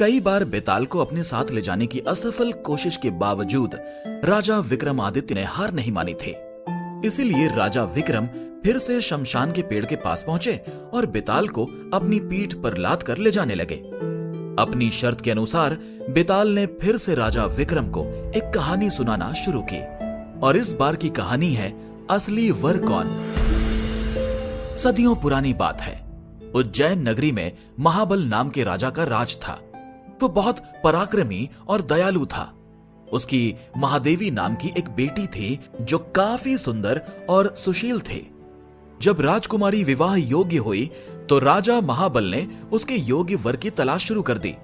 कई बार बेताल को अपने साथ ले जाने की असफल कोशिश के बावजूद राजा विक्रमादित्य ने हार नहीं मानी थी। इसीलिए राजा विक्रम फिर से शमशान के पेड़ के पास पहुंचे और बेताल को अपनी पीठ पर लाद कर ले जाने लगे। अपनी शर्त के अनुसार बेताल ने फिर से राजा विक्रम को एक कहानी सुनाना शुरू की और इस बार की कहानी है असली वर कौन। सदियों पुरानी बात है। उज्जैन नगरी में महाबल नाम के राजा का राज था। वो बहुत पराक्रमी और दयालु था। उसकी महादेवी नाम की एक बेटी थी जो काफी सुंदर और सुशील थी। जब राजकुमारी विवाह योग्य हुई तो राजा महाबल ने उसके योग्य वर की तलाश शुरू कर दी।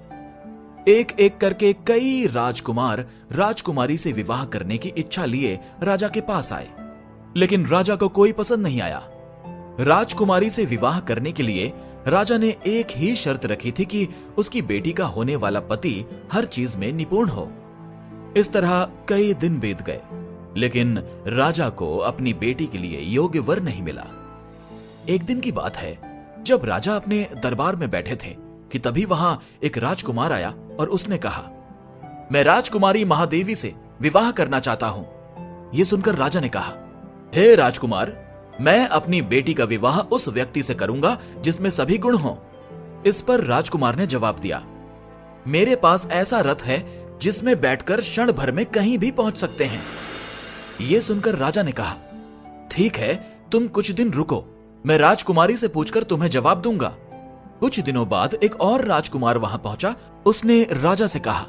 एक एक करके कई राजकुमार राजकुमारी से विवाह करने की इच्छा लिए राजा के पास आए, लेकिन राजा को कोई पसंद नहीं आया। राजकुमारी से विवाह करने के लिए राजा ने एक ही शर्त रखी थी कि उसकी बेटी का होने वाला पति हर चीज में निपुण हो। इस तरह कई दिन बीत गए, लेकिन राजा को अपनी बेटी के लिए योग्य वर नहीं मिला। एक दिन की बात है, जब राजा अपने दरबार में बैठे थे कि तभी वहां एक राजकुमार आया और उसने कहा, मैं राजकुमारी महादेवी से विवाह करना चाहता हूं। यह सुनकर राजा ने कहा, हे राजकुमार, मैं अपनी बेटी का विवाह उस व्यक्ति से करूंगा जिसमें सभी गुण हों। इस पर राजकुमार ने जवाब दिया, मेरे पास ऐसा रथ है जिसमें बैठकर क्षण भर में कहीं भी पहुंच सकते हैं। यह सुनकर राजा ने कहा, ठीक है, तुम कुछ दिन रुको, मैं राजकुमारी से पूछकर तुम्हें जवाब दूंगा। कुछ दिनों बाद एक और राजकुमार वहां पहुंचा। उसने राजा से कहा,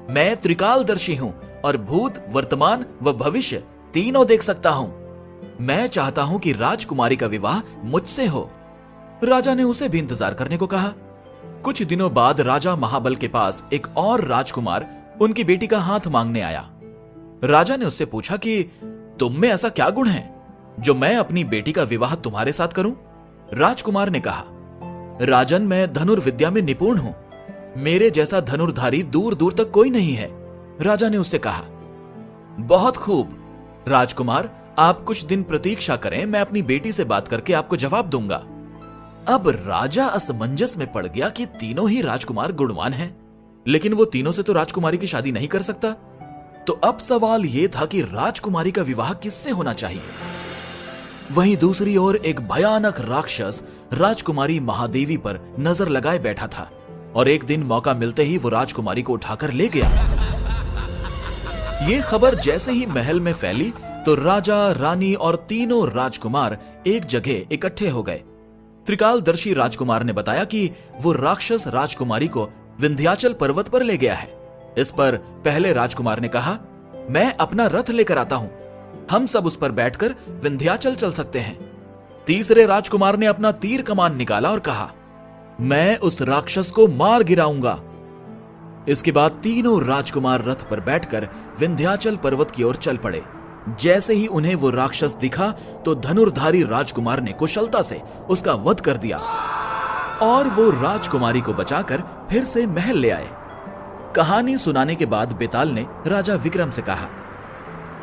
मैं त्रिकालदर्शी हूं और भूत, वर्तमान व भविष्य तीनों देख सकता हूं। मैं चाहता हूं कि राजकुमारी का विवाह मुझसे हो। राजा ने उसे भी इंतजार करने को कहा। कुछ दिनों बाद राजा महाबल के पास एक और राजकुमार उनकी बेटी का हाथ मांगने आया। राजा ने उससे पूछा कि तुम में ऐसा क्या गुण है जो मैं अपनी बेटी का विवाह तुम्हारे साथ करूं? राजकुमार ने कहा, राजन, मैं धनुर्विद्या में निपुण हूं। मेरे जैसा धनुर्धारी दूर दूर तक कोई नहीं है। राजा ने उससे कहा, बहुत खूब राजकुमार, आप कुछ दिन प्रतीक्षा करें, मैं अपनी बेटी से बात करके आपको जवाब दूंगा। अब राजा असमंजस में पड़ गया कि तीनों ही राजकुमार गुणवान हैं, लेकिन वो तीनों से तो राजकुमारी की शादी नहीं कर सकता। तो अब सवाल यह था कि राजकुमारी का विवाह किससे होना चाहिए। वहीं दूसरी ओर एक भयानक राक्षस राजकुमारी महादेवी पर नजर लगाए बैठा था और एक दिन मौका मिलते ही वो राजकुमारी को उठाकर ले गया। ये खबर जैसे ही महल में फैली तो राजा, रानी और तीनों राजकुमार एक जगह इकट्ठे हो गए। त्रिकालदर्शी राजकुमार ने बताया कि वो राक्षस राजकुमारी को विंध्याचल पर्वत पर ले गया है। इस पर पहले राजकुमार ने कहा, मैं अपना रथ लेकर आता हूं, हम सब उस पर बैठकर विंध्याचल चल सकते हैं। तीसरे राजकुमार ने अपना तीर कमान निकाला और कहा, मैं उस राक्षस को मार गिराऊंगा। इसके बाद तीनों राजकुमार रथ पर बैठकर विंध्याचल पर्वत की ओर चल पड़े। जैसे ही उन्हें वो राक्षस दिखा तो धनुर्धारी राजकुमार ने कुशलता से उसका वध कर दिया और वो राजकुमारी को बचाकर फिर से महल ले आए। कहानी सुनाने के बाद बेताल ने राजा विक्रम से कहा,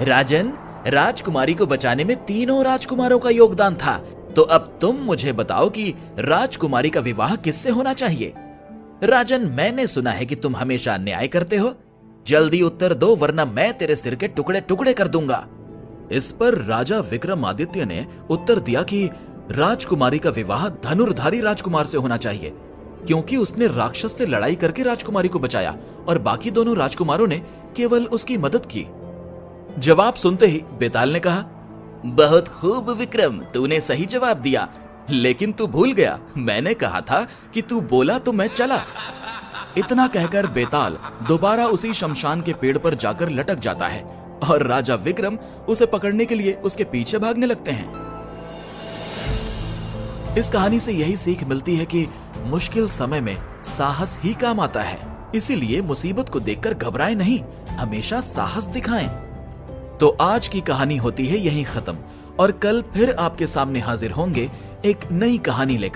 राजन, राजकुमारी को बचाने में तीनों राजकुमारों का योगदान था, तो अब तुम मुझे बताओ कि राजकुमारी का विवाह किससे होना चाहिए। राजन, मैंने सुना है कि तुम हमेशा अन्याय करते हो। जल्दी उत्तर दो, वरना मैं तेरे सिर के टुकड़े टुकड़े कर दूंगा। इस पर राजा विक्रमादित्य ने उत्तर दिया कि राजकुमारी का विवाह धनुर्धारी राजकुमार से होना चाहिए, क्योंकि उसने राक्षस से लड़ाई करके राजकुमारी को बचाया और बाकी दोनों राजकुमारों ने केवल उसकी मदद की। जवाब सुनते ही बेताल ने कहा, बहुत खूब विक्रम, तूने सही जवाब दिया, लेकिन तू भूल गया, मैंने कहा था कि तू बोला तो मैं चला। इतना कहकर बेताल दोबारा उसी शमशान के पेड़ पर जाकर लटक जाता है और राजा विक्रम उसे पकड़ने के लिए उसके पीछे भागने लगते हैं। इस कहानी से यही सीख मिलती है कि मुश्किल समय में साहस ही काम आता है। इसीलिए मुसीबत को देखकर घबराएं नहीं, हमेशा साहस दिखाएं। तो आज की कहानी होती है यहीं खत्म और कल फिर आपके सामने हाजिर होंगे एक नई कहानी लेकर।